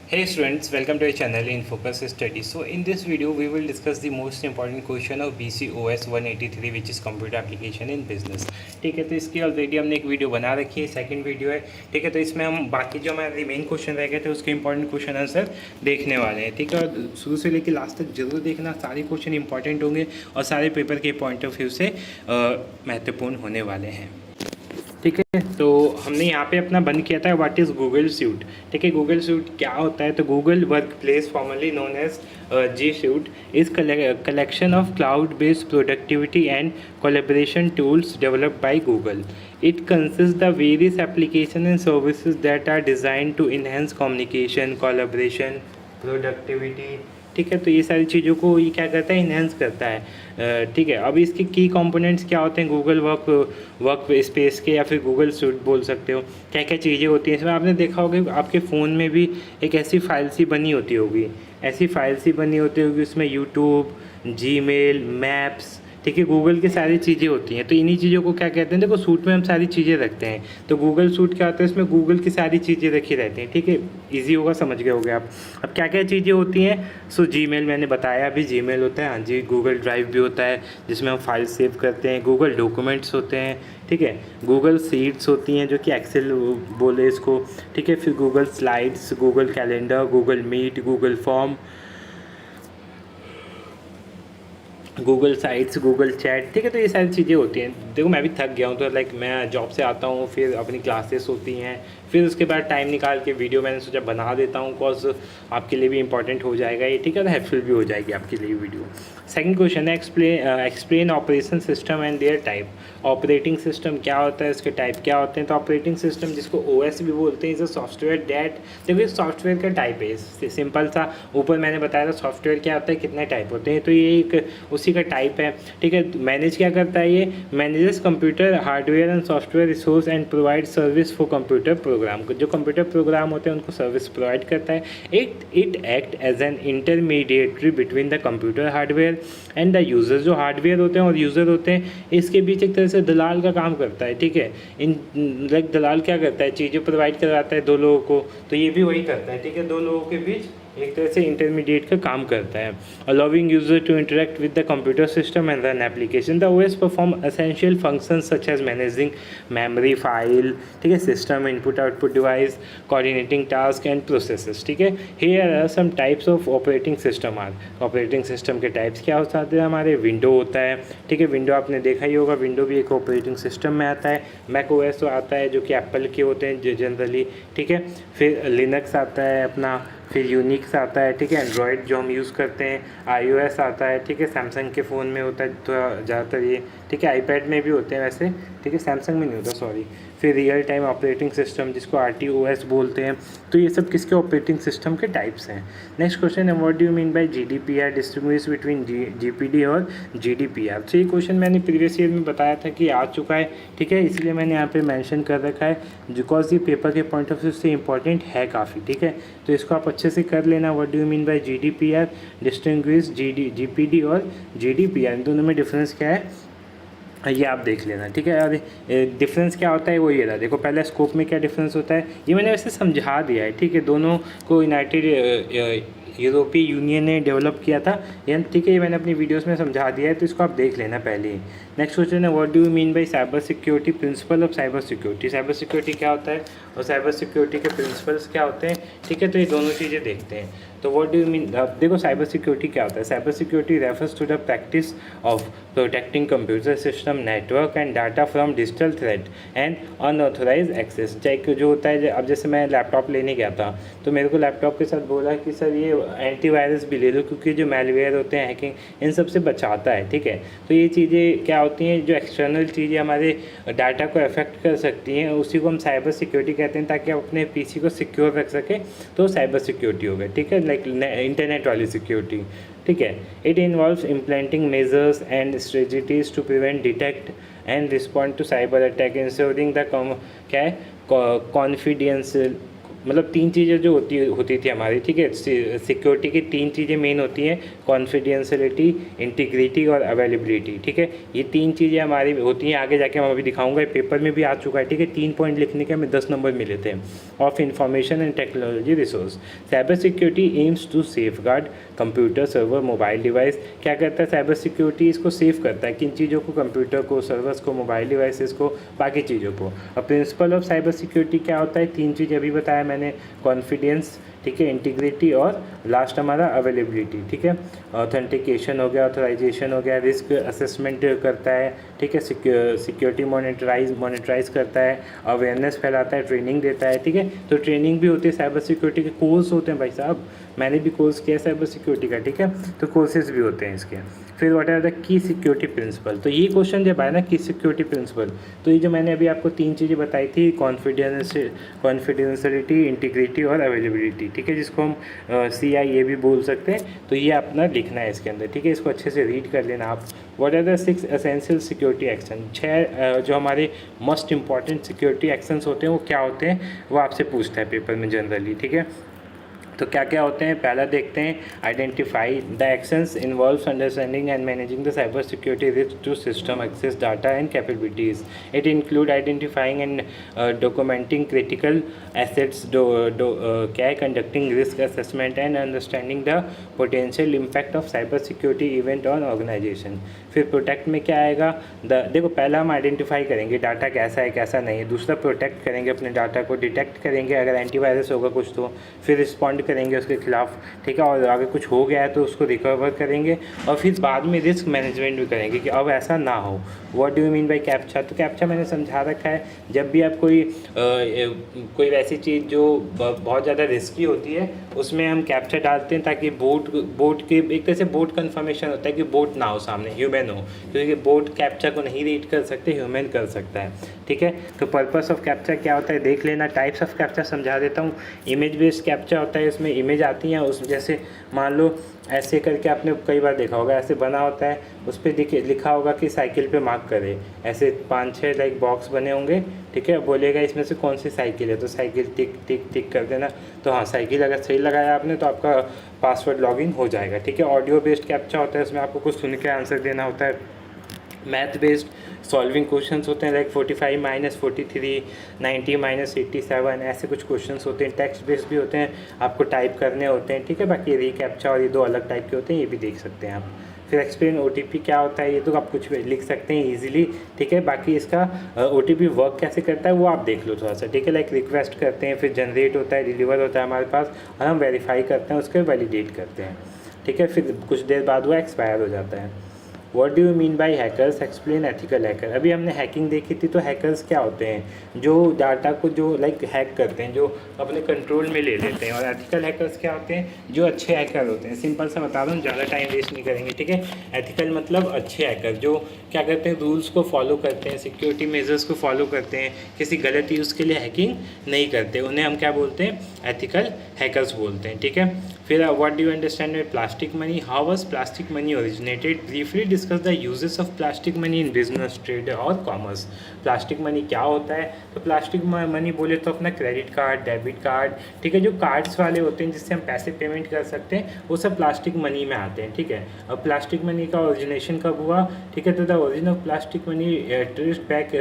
Hey students, welcome to our channel in Focus Study. So in this video we will discuss the most important question of BCOS 183 which is computer application in business. ठीक है, तो इसकी already हमने एक video बना रखी है, second video है. ठीक है, तो इसमें हम बाकी जो हमारे रिमेन क्वेश्चन रह गए थे उसके इंपॉर्टेंट क्वेश्चन आंसर देखने वाले हैं. ठीक है, और शुरू से लेकर लास्ट तक जरूर देखना, सारे क्वेश्चन इंपॉर्टेंट होंगे और सारे पेपर के पॉइंट ऑफ व्यू से महत्वपूर्ण होने वाले हैं. ठीक है, तो हमने यहाँ पे अपना बंद किया था व्हाट इज़ गूगल सूट. ठीक है, गूगल सूट क्या होता है? तो Google work place formerly known as G Suite is collection of cloud based productivity and collaboration tools developed by Google. It consist the various application and services that are design to enhance communication, collaboration, productivity. ठीक है, तो ये सारी चीज़ों को ये क्या करता है? इन्हेंस करता है. ठीक है, अब इसके की कंपोनेंट्स क्या होते हैं गूगल वर्क स्पेस के, या फिर गूगल सूट बोल सकते हो. क्या क्या चीज़ें होती हैं इसमें? आपने देखा होगा आपके फ़ोन में भी एक ऐसी फाइल सी बनी होती होगी, उसमें यूट्यूब, जीमेल, मैप्स. ठीक है, गूगल की सारी चीज़ें होती हैं. तो इन्हीं चीज़ों को क्या कहते हैं? देखो, सूट में हम सारी चीज़ें रखते हैं. तो गूगल सूट क्या होता है? इसमें गूगल की सारी चीज़ें रखी रहती हैं. ठीक है, इजी होगा, समझ गए होगे आप. अब क्या क्या चीज़ें होती हैं? सो जीमेल मैंने बताया, अभी जीमेल होता है. हाँ जी, गूगल ड्राइव भी होता है जिसमें हम फाइल सेव करते हैं. गूगल डॉक्यूमेंट्स होते हैं. ठीक है, गूगल सीट्स होती हैं जो कि एक्सेल बोले इसको. ठीक है, फिर Google Slides, Google Calendar, Google Meet, Google Form, Google Sites, Google Chat. ठीक है, तो ये सारी चीज़ें होती हैं. देखो, मैं भी थक गया हूँ, तो लाइक मैं जॉब से आता हूँ, फिर अपनी क्लासेस होती हैं, फिर उसके बाद टाइम निकाल के वीडियो मैंने सोचा बना देता हूँ, कॉज आपके लिए भी इंपॉर्टेंट हो जाएगा ये. ठीक है, तो हेल्पफुल भी हो जाएगी आपके लिए वीडियो. सेकंड क्वेश्चन है explain operation system and their type. Operating system क्या होता है, इसके टाइप क्या होते हैं? तो ऑपरेटिंग सिस्टम, जिसको ओएस भी बोलते हैं, इज अ सॉफ्टवेयर डैट. देखो, सॉफ्टवेयर का टाइप है, सिंपल सा. ऊपर मैंने बताया था सॉफ्टवेयर क्या होता है, कितने टाइप होते हैं, तो ये एक उसी का टाइप है. ठीक है, मैनेज क्या करता है? ये manages computer hardware and software resource and provide service for computer program. जो कंप्यूटर प्रोग्राम होते हैं उनको सर्विस प्रोवाइड करता है. It act as an intermediatory between the computer hardware and the user. जो हार्डवेयर होते हैं और यूज़र होते हैं, इसके बीच एक तरह से दलाल का काम करता है. ठीक है, इन लाइक दलाल क्या करता है? चीज़ें प्रोवाइड करवाता है दो लोगों को, तो ये भी वही करता है. ठीक है, दो लोगों के बीच एक तरह से इंटरमीडिएट का काम करता है. Allowing user to interact with the computer system and run application. The OS perform essential functions such as managing memory, file. ठीक है, system input output device, coordinating task and processes. ठीक है, here are some types of operating system. Operating system के types क्या हो सकते हैं हमारे? विंडो होता है. ठीक है, विंडो आपने देखा ही होगा, विंडो भी एक ऑपरेटिंग सिस्टम में आता है. मैक ओएस आता है जो कि एप्पल के होते हैं जनरली. ठीक है, फिर लिनक्स आता है अपना, फिर यूनिक्स आता है. ठीक है, एंड्रॉयड जो हम यूज़ करते हैं, iOS आता है. ठीक है, सैमसंग के फ़ोन में होता है थोड़ा ज़्यादातर ये. ठीक है, आईपैड में भी होते हैं वैसे. ठीक है, सैमसंग में नहीं होता, सॉरी. फिर रियल टाइम ऑपरेटिंग सिस्टम जिसको RTOS बोलते हैं. तो ये सब किसके ऑपरेटिंग सिस्टम के टाइप्स हैं. नेक्स्ट क्वेश्चन है what do you mean by GDPR, distinguish between GPD और GDPR. तो ये क्वेश्चन मैंने प्रीवियस ईयर में बताया था कि आ चुका है. ठीक है, इसलिए मैंने यहाँ पे मेंशन कर रखा है बिकॉज ये पेपर के पॉइंट ऑफ व्यू से इंपॉर्टेंट है काफ़ी. ठीक है, तो इसको आप अच्छे से कर लेना. What do you mean by GDPR, distinguish GPD और GDPR, इन दोनों में डिफरेंस क्या है ये आप देख लेना. ठीक है, और डिफरेंस क्या होता है वो ये रहा. देखो, पहले स्कोप में क्या डिफरेंस होता है ये मैंने वैसे समझा दिया है. ठीक है, दोनों को यूनाइटेड यूरोपीय यूनियन ने डेवलप किया था. ठीक है, ये मैंने अपनी वीडियोस में समझा दिया है, तो इसको आप देख लेना पहले ही. नेक्स्ट क्वेश्चन है what do you mean by cyber security, principle of cyber security. Cyber security क्या होता है और साइबर सिक्योरिटी के प्रिंसिपल्स क्या होते हैं. ठीक है, तो ये दोनों चीज़ें देखते हैं. तो व्हाट डू यू मीन, देखो साइबर सिक्योरिटी क्या होता है. Cyber security refers to the practice of protecting computer system, network and data from digital threat and unauthorize access. चाहे जो होता है, अब जैसे मैं लैपटॉप लेने गया था तो मेरे को लैपटॉप के साथ बोला कि सर ये एंटीवायरस भी ले लो क्योंकि जो मैलवेयर होते हैं, हैकिंग, इन सब से बचाता है. ठीक है, तो ये चीज़ें क्या होती हैं जो एक्सटर्नल चीज़ें हमारे डाटा को अफेक्ट कर सकती हैं, उसी को हम साइबर सिक्योरिटी कहते हैं, ताकि आप अपने पीसी को सिक्योर रख सकें. तो साइबर सिक्योरिटी हो गया. ठीक है, लाइक इंटरनेट वाली सिक्योरिटी. ठीक है, it involves implementing measures and strategies to prevent, detect and respond to cyber attack, ensuring the क्या है मतलब 3 चीज़ें जो होती थी हमारी, ठीक है। सिक्योरिटी की 3 चीज़ें मेन होती हैं, कॉन्फिडेंशियलिटी, इंटीग्रिटी और अवेलेबिलिटी, ठीक है। ये 3 चीज़ें हमारी होती हैं, आगे जाके मैं अभी दिखाऊंगा, पेपर में भी आ चुका है, ठीक है। 3 पॉइंट लिखने के हमें 10 नंबर मिले थे। Of information and technology resource, cyber security aims to safeguard computer, server, mobile device. क्या करता है साइबर सिक्योरिटी? इसको सेव करता है, किन चीज़ों को? कंप्यूटर को, सर्वर्स को, मोबाइल डिवाइसेस को, बाकी चीज़ों को। और प्रिंसिपल ऑफ साइबर सिक्योरिटी क्या होता है? 3 चीज़ें अभी बताया मैंने, कॉन्फिडेंस, ठीक है, इंटीग्रिटी और लास्ट हमारा अवेलेबिलिटी, ठीक है। ऑथेंटिकेशन हो गया, ऑथराइजेशन हो गया, रिस्क असेसमेंट करता है, ठीक है, सिक्योरिटी मॉनिटराइज करता है, अवेयरनेस फैलाता है, ट्रेनिंग देता है, ठीक है। तो ट्रेनिंग भी होती है, साइबर सिक्योरिटी के कोर्स होते हैं भाई साहब, मैंने भी कोर्स किया साइबर सिक्योरिटी का, ठीक है। तो कोर्सेज भी होते हैं इसके। फिर what are the key security principle, तो ये क्वेश्चन जब आया ना की सिक्योरिटी प्रिंसिपल, तो ये जो मैंने अभी आपको 3 चीज़ें बताई थी, कॉन्फिडेंशियलिटी, इंटीग्रिटी और अवेलेबिलिटी, ठीक है, जिसको हम CIA भी बोल सकते हैं। तो ये अपना लिखना है इसके अंदर, ठीक है। इसको अच्छे से रीड कर लेना आप। What are the 6 essential security action, 6 जो हमारे मोस्ट इंपॉर्टेंट सिक्योरिटी एक्शंस होते हैं वो क्या होते हैं, वो आपसे पूछता है पेपर में जनरली, ठीक है। तो क्या क्या होते हैं, पहला देखते हैं, identify the actions involves understanding and managing the cyber security risk to system access data and capabilities. It include identifying and documenting critical assets, क्या है, conducting risk assessment and understanding the potential impact of cyber security event on organisation. फिर protect में क्या आएगा, देखो पहला हम identify करेंगे डाटा कैसा है कैसा नहीं है, दूसरा प्रोटेक्ट करेंगे अपने डाटा को, डिटेक्ट करेंगे अगर एंटीवायरस होगा कुछ तो, फिर रिस्पॉन्ड करेंगे उसके खिलाफ, ठीक है। और अगर कुछ हो गया है तो उसको रिकवर करेंगे, और फिर बाद में रिस्क मैनेजमेंट भी करेंगे कि अब ऐसा ना हो। What do you mean by captcha, तो कैप्चा मैंने समझा रखा है, जब भी आप कोई वैसी चीज़ जो बहुत ज़्यादा रिस्की होती है उसमें हम कैप्चा डालते हैं ताकि बोट के एक तरह से बोट कन्फर्मेशन होता है कि बोट ना हो सामने, ह्यूमन हो, क्योंकि बोट कैप्चा को नहीं रीड कर सकते, ह्यूमन कर सकता है, ठीक है। तो पर्पस ऑफ कैप्चा क्या होता है देख लेना। टाइप्स ऑफ कैप्चा समझा देता हूँ। इमेज बेस्ड कैप्चा होता है, इसमें इमेज आती हैं, उस जैसे मान लो ऐसे करके आपने कई बार देखा होगा, ऐसे बना होता है, उस पर लिखा होगा कि साइकिल पे मार्क करे, ऐसे 5-6 लाइक बॉक्स बने होंगे, ठीक है। बोलेगा इसमें से कौन सी साइकिल है, तो साइकिल टिक टिक टिक कर देना। तो हाँ, साइकिल अगर सही लगाया आपने तो आपका पासवर्ड लॉगिन हो जाएगा, ठीक है। ऑडियो बेस्ड कैप्चा होता है, उसमें आपको कुछ सुन के आंसर देना होता है। मैथ बेस्ड सॉल्विंग क्वेश्चंस होते हैं, लाइक 45 - 43, 90 - 87, ऐसे कुछ क्वेश्चंस होते हैं। टेक्स्ट बेस्ड भी होते हैं, आपको टाइप करने होते हैं, ठीक है। बाकी रीकैप्चा और ये 2 अलग टाइप के होते हैं, ये भी देख सकते हैं आप। फिर एक्सप्लेन OTP क्या होता है, ये तो आप कुछ भी लिख सकते हैं ईजिली, ठीक है। बाकी इसका OTP वर्क कैसे करता है वो आप देख लो थोड़ा सा, ठीक है। लाइक रिक्वेस्ट करते हैं, फिर जनरेट होता है, डिलीवर होता है हमारे पास, और हम वेरीफाई करते हैं, उसके वैलिडेट करते हैं, ठीक है। फिर कुछ देर बाद वो एक्सपायर हो जाता है। What do you mean by hackers, explain ethical hacker. अभी हमने हैकिंग देखी थी, तो हैकर्स क्या होते हैं, जो डाटा को जो लाइक हैक करते हैं, जो अपने कंट्रोल में ले लेते हैं। और एथिकल हैकर्स क्या होते हैं, जो अच्छे हैकर होते हैं। सिंपल सा बता रहा हूँ, ज़्यादा टाइम वेस्ट नहीं करेंगे, ठीक है। एथिकल मतलब अच्छे हैकर, जो क्या करते हैं, रूल्स को फॉलो करते हैं, सिक्योरिटी मेजर्स को फॉलो करते हैं, किसी गलत यूज़ के लिए हैकिंग नहीं करते, उन्हें हम क्या बोलते हैं, एथिकल हैकर्स बोलते हैं, ठीक है। फिर what do you understand by plastic money, how was plastic money originated, briefly discuss the uses of plastic money in business, trade और कॉमर्स। प्लास्टिक मनी क्या होता है, तो प्लास्टिक मनी बोले तो अपना क्रेडिट कार्ड, डेबिट कार्ड, ठीक है, जो कार्ड्स वाले होते हैं जिससे हम पैसे पेमेंट कर सकते हैं, वो सब प्लास्टिक मनी में आते हैं, ठीक है। अब प्लास्टिक मनी का ओरिजिनेशन कब हुआ, ठीक है, तो the origin of plastic money traced back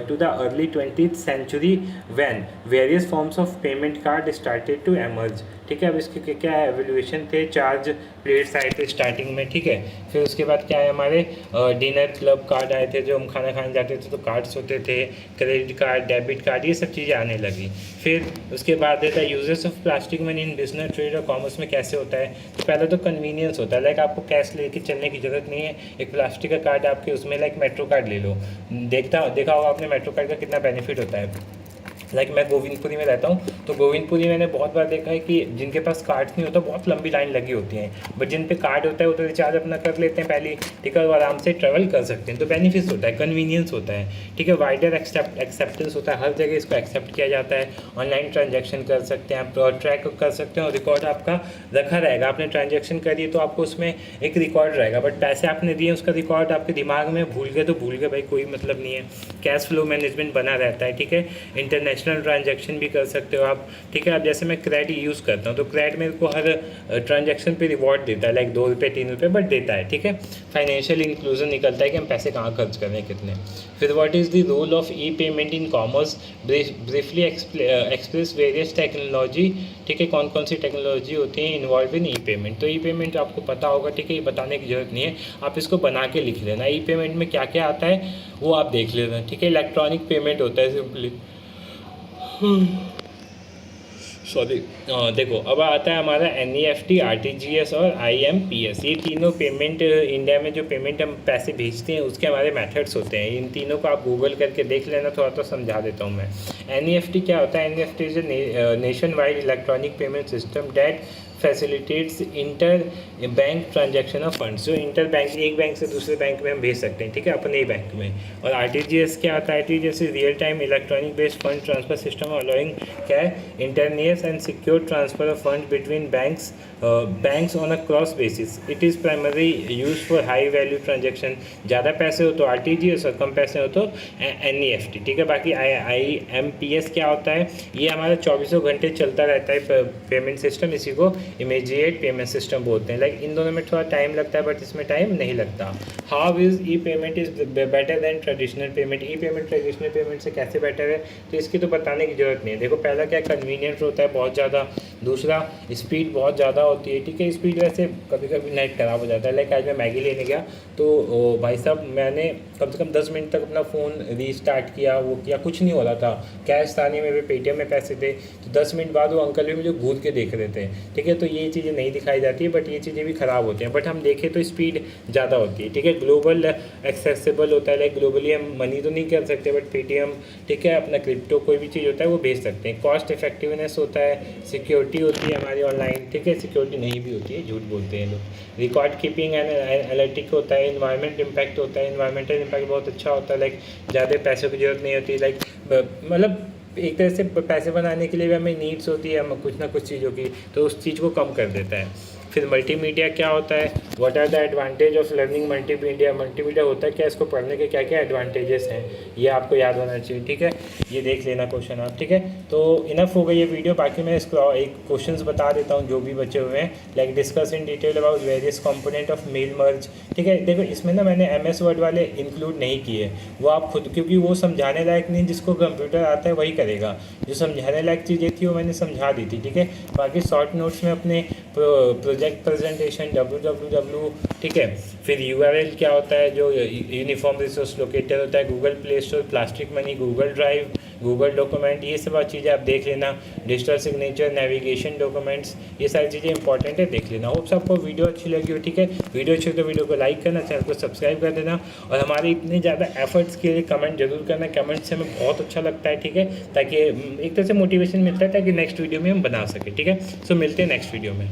to the early 20th century when various forms of payment card started to emerge, ठीक है। अब इसके क्या एवोल्यूशन थे, चार्ज प्लेट्स आए थे स्टार्टिंग में, ठीक है। फिर उसके बाद क्या है, हमारे डिनर क्लब कार्ड आए थे, जो हम खाना खाने जाते थे तो कार्ड्स होते थे, क्रेडिट कार्ड, डेबिट कार्ड, ये सब चीज़ें आने लगी। फिर उसके बाद देता है uses of plastic money in business, trade और कॉमर्स में कैसे होता है। तो पहले तो कन्वीनियंस होता है, लाइक आपको कैश लेके चलने की ज़रूरत नहीं है, एक प्लास्टिक का कार्ड आपके उसमें, लाइक मेट्रो कार्ड ले लो, देखा होगा आपने मेट्रो कार्ड का कितना बेनिफिट होता है। लाइक मैं गोविंदपुरी में रहता हूँ, तो गोविंदपुरी मैंने बहुत बार देखा है कि जिनके पास कार्ड्स नहीं होता बहुत लंबी लाइन लगी होती है, बट जिन पे कार्ड होता है वो तो रिचार्ज अपना कर लेते हैं पहले, ठीक है, और आराम से ट्रैवल कर सकते हैं। तो बेनिफिट्स होता है, कन्वीनियंस होता है, ठीक है। वाइडर एक्सेप्टेंस होता है, हर जगह इसको एक्सेप्ट किया जाता है। ऑनलाइन ट्रांजेक्शन कर सकते हैं आप, ट्रैक कर सकते हैं, और रिकॉर्ड आपका रखा रहेगा। आपने ट्रांजेक्शन करी तो आपको उसमें एक रिकॉर्ड रहेगा, बट पैसे आपने दिए उसका रिकॉर्ड आपके दिमाग में भूल गए तो भूल गए भाई, कोई मतलब नहीं है। कैश फ्लो मैनेजमेंट बना रहता है, ठीक है। इंटरनेशनल इंटरनेशनल ट्रांजैक्शन भी कर सकते हो आप, ठीक है। अब जैसे मैं क्रेड यूज़ करता हूँ तो क्रेड मेरे को हर ट्रांजैक्शन पे रिवॉर्ड देता है, लाइक 2 रुपये 3 रुपये बट देता है, ठीक है। फाइनेंशियल इंक्लूजन निकलता है कि हम पैसे कहाँ खर्च कर रहे हैं कितने। फिर what is the role of e payment in commerce, briefly express various technology, ठीक है। कौन कौन सी टेक्नोलॉजी होती है इन्वॉल्व इन ई पेमेंट। तो ई पेमेंट आपको पता होगा, ठीक है, ये बताने की जरूरत नहीं है, आप इसको बना के लिख लेना। ई पेमेंट में क्या क्या आता है वो आप देख लेना, ठीक है। इलेक्ट्रॉनिक पेमेंट होता है सिंपली, सॉरी। देखो अब आता है हमारा NEFT, RTGS और IMPS। ये तीनों पेमेंट इंडिया में जो पेमेंट हम पैसे भेजते हैं उसके हमारे मेथड्स होते हैं। इन तीनों को आप गूगल करके देख लेना, थोड़ा तो समझा देता हूँ मैं। NEFT क्या होता है? NEFT is nation wide electronic payment system that facilitates inter bank transaction of funds. जो इंटर बैंक, एक बैंक से दूसरे बैंक में हम भेज सकते हैं, ठीक है, अपने ही बैंक में। और RTGS क्या आता है? RTGS is real time electronic based fund transfer system allowing क्या है, instantaneous and secure transfer of fund between banks on a gross basis. It is primary use for high value transaction. ज़्यादा पैसे हो तो RTGS और कम पैसे हो तो NEFT, ठीक है। बाकी IMPS क्या होता है? ये हमारा 24 घंटे चलता रहता है पेमेंट सिस्टम, इसी को इमीडिएट पेमेंट सिस्टम बोलते हैं। लाइक इन दोनों में थोड़ा टाइम लगता है बट इसमें टाइम नहीं लगता। How is E payment is better than traditional payment. E payment traditional payment से कैसे बेटर है? तो इसकी तो बताने की जरूरत नहीं है। देखो पहला क्या, कन्वीनियंट होता है बहुत ज़्यादा, दूसरा स्पीड बहुत ज़्यादा होती है, ठीक है। स्पीड वैसे कभी कभी नेट ख़राब हो जाता है। लाइक आज मैं मैगी लेने गया तो भाई साहब मैंने कम से कम 10 मिनट तक अपना फ़ोन रीस्टार्ट किया, वो किया, कुछ नहीं हो रहा था। कैश था नहीं, मेरे पेटीएम में पैसे थे, तो 10 मिनट बाद वो अंकल भी मुझे घूर के देख रहे थे, ठीक है। तो ये चीज़ें नहीं दिखाई जाती है बट ये चीज़ें भी ख़राब होती हैं। बट हम देखें तो स्पीड ज़्यादा होती है, ठीक है। ग्लोबल एक्सेसिबल होता है, लाइक ग्लोबली हम मनी तो नहीं कर सकते बट पेटीएम, ठीक है, अपना क्रिप्टो कोई भी चीज़ होता है वो भेज सकते हैं। कॉस्ट इफेक्टिवनेस होता है, सिक्योरिटी होती है हमारी ऑनलाइन, ठीक है। सिक्योरिटी नहीं भी होती है, झूठ बोलते हैं लोग। रिकॉर्ड कीपिंग एंड एनालिटिक होता है। इन्वायरमेंट इम्पैक्ट होता है, इन्वायरमेंटल इम्पैक्ट बहुत अच्छा होता है। लाइक ज़्यादा पैसों की जरूरत नहीं होती, लाइक मतलब एक तरह से पैसे बनाने के लिए भी हमें नीड्स होती है हम कुछ ना कुछ चीज़ों की, तो उस चीज़ को कम कर देता है। फिर मल्टीमीडिया क्या होता है? What are the advantage of learning multimedia. Multimedia होता है क्या, इसको पढ़ने के क्या क्या एडवांटेजेस हैं, ये आपको याद होना चाहिए, ठीक है। ये देख लेना क्वेश्चन आप, ठीक है। तो इनफ हो गई ये वीडियो। बाकी मैं इसको एक क्वेश्चंस बता देता हूँ जो भी बचे हुए हैं। Like discuss in detail about various component of mail merge, ठीक है। देखो इसमें ना मैंने MS वर्ड वाले इंक्लूड नहीं किए, वो आप खुद, क्योंकि वो समझाने लायक नहीं, जिसको कंप्यूटर आता है वही करेगा। जो समझाने लायक चीज़ें थी वो मैंने समझा दी थी, ठीक है। बाकी शॉर्ट नोट्स में अपने प्रोजेक्ट प्रेजेंटेशन www, ठीक है। फिर URL क्या होता है? जो यूनिफॉर्म रिसोर्स लोकेटर होता है। Google play store, plastic money, Google drive, Google document, ये सब चीज़ें आप देख लेना। डिजिटल सिग्नेचर, नेविगेशन डॉक्यूमेंट्स, ये सारी चीज़ें इंपॉर्टेंट है, देख लेना। होप आपको वीडियो अच्छी लगी हो, ठीक है। वीडियो अच्छी हो तो वीडियो को लाइक करना, चैनल को सब्सक्राइब कर देना और हमारे इतने ज़्यादा एफर्ट्स के लिए कमेंट जरूर करना। कमेंट से हमें बहुत अच्छा लगता है, ठीक है, ताकि एक तरह से मोटिवेशन मिलता है ताकि नेक्स्ट वीडियो में हम बना सकें, ठीक है। सो मिलते हैं नेक्स्ट वीडियो में।